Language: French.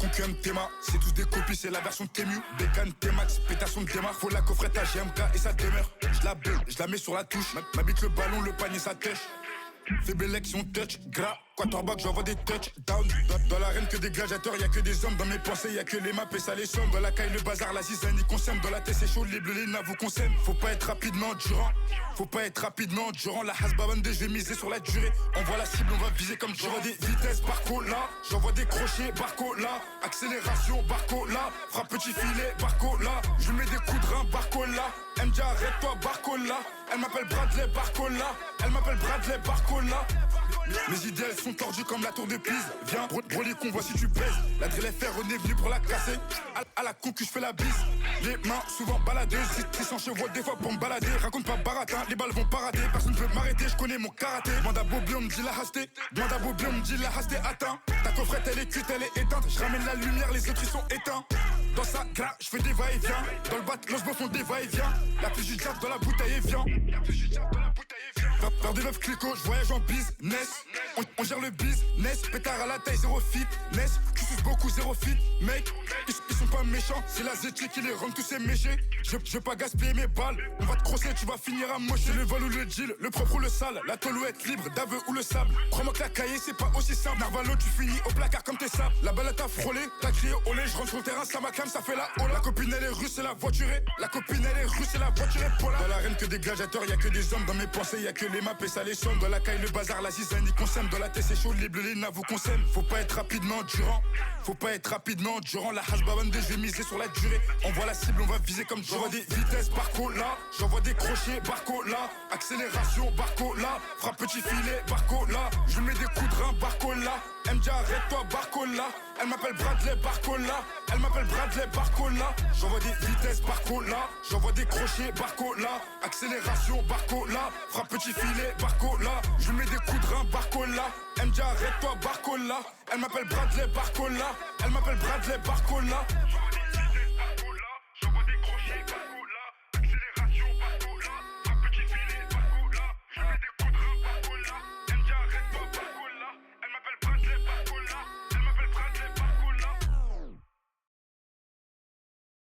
concu Théma. C'est tous des copies, c'est la version Temu. Bécane, T-Max, pétation de démarre. Faut la coffrette à GMK et ça demeure. Je la bulle, je la mets sur la touche. M'habite le ballon, le panier, ça tèche. Fais Bélection, touch, gras. Quarterback, j'envoie des touchdowns. Dans l'arène que des gladiateurs, y'a que des hommes. Dans mes pensées, y'a que les maps et ça les somme. Dans la caille, le bazar, la zizanie qu'on sème. Dans la tête, c'est chaud, les bleus, les navos qu'on sème. Faut pas être rapidement durant. Faut pas être rapidement durant. La hasba 22, je vais miser sur la durée. On voit la cible, on va viser comme j'envoie des vitesses, barco là. J'envoie des crochets, barco là. Accélération, barco là. Frappe petit filet, barco là. Je mets des coups de rein, barco là. Elle me dit arrête-toi, barco là. Elle m'appelle Bradley, barco là. Elle m'appelle Bradley, barco là. Mes idées elles sont tordues comme la tour de Pise. Viens, brolie qu'on voit si tu pèses. La drill FR, on est venu pour la casser. À la concu, je fais la bise. Les mains souvent baladeuses. Si sans chevaux, des fois pour me balader. Raconte pas baratin, les balles vont parader. Personne ne peut m'arrêter, je connais mon karaté. Demande à Bobby, on me dit la hasté. Demande à Bobby, on me dit la hasté atteint. Ta coffrette, elle est cuite, elle est éteinte. Je ramène la lumière, les autres ils sont éteints. Dans sa gras, je fais des va-et-vient. Dans le bat, l'os font des va-et-vient. La plus du diable dans la bouteille et vient. Faire des meufs clico, je voyage en business. On gère le business. Pétard à la taille, zéro fitness. Tu suces beaucoup, zéro fit, mec. Ils sont pas méchants, c'est la zétique qui les rend tous ces méchés. Je veux pas gaspiller mes balles. On va te crosser, tu vas finir à mocher. Le vol ou le deal, le propre ou le sale. La tolouette libre, d'aveu ou le sable. Crois-moi que la cahier, c'est pas aussi simple. Narvalo, tu finis au placard comme tes sables. La balle t'a frôlé, t'as crié olé. Je rentre sur le terrain, ça m'acclame, ça fait la hola. La copine elle est russe, c'est la voiturée. La copine elle est russe, c'est la voiturée Paula. Dans l'arène que des gladiateurs, y'a que des hommes. Dans mes pensées, y'a que les maps et ça les somme. Dans la caille, le bazar, la zizanie qu'on sème. Dans la tête, c'est chaud, les bleus, les navos qu'on sème. Faut pas être rapidement durant. Faut pas être rapidement durant. La hasba 22, je vais miser sur la durée. On voit la cible, on va viser comme j'envoie des vitesses, barco là. J'envoie des crochets, barco là. Accélération, barco là. Frappe petit filet, barco là. Je mets des coups de rein, barco là. Elle me dit arrête-toi, barco là. Elle m'appelle Bradley, barco là. Elle m'appelle Bradley, barco là. J'envoie des vitesses, barco là. J'envoie des crochets, barco là. Accélération, barco là. Frappe petit filet, barco là. Je mets des coups de rein, barco là. Elle me dit arrête-toi, barco là. Elle m'appelle Bradley, barco là. Elle m'appelle Bradley, barco là.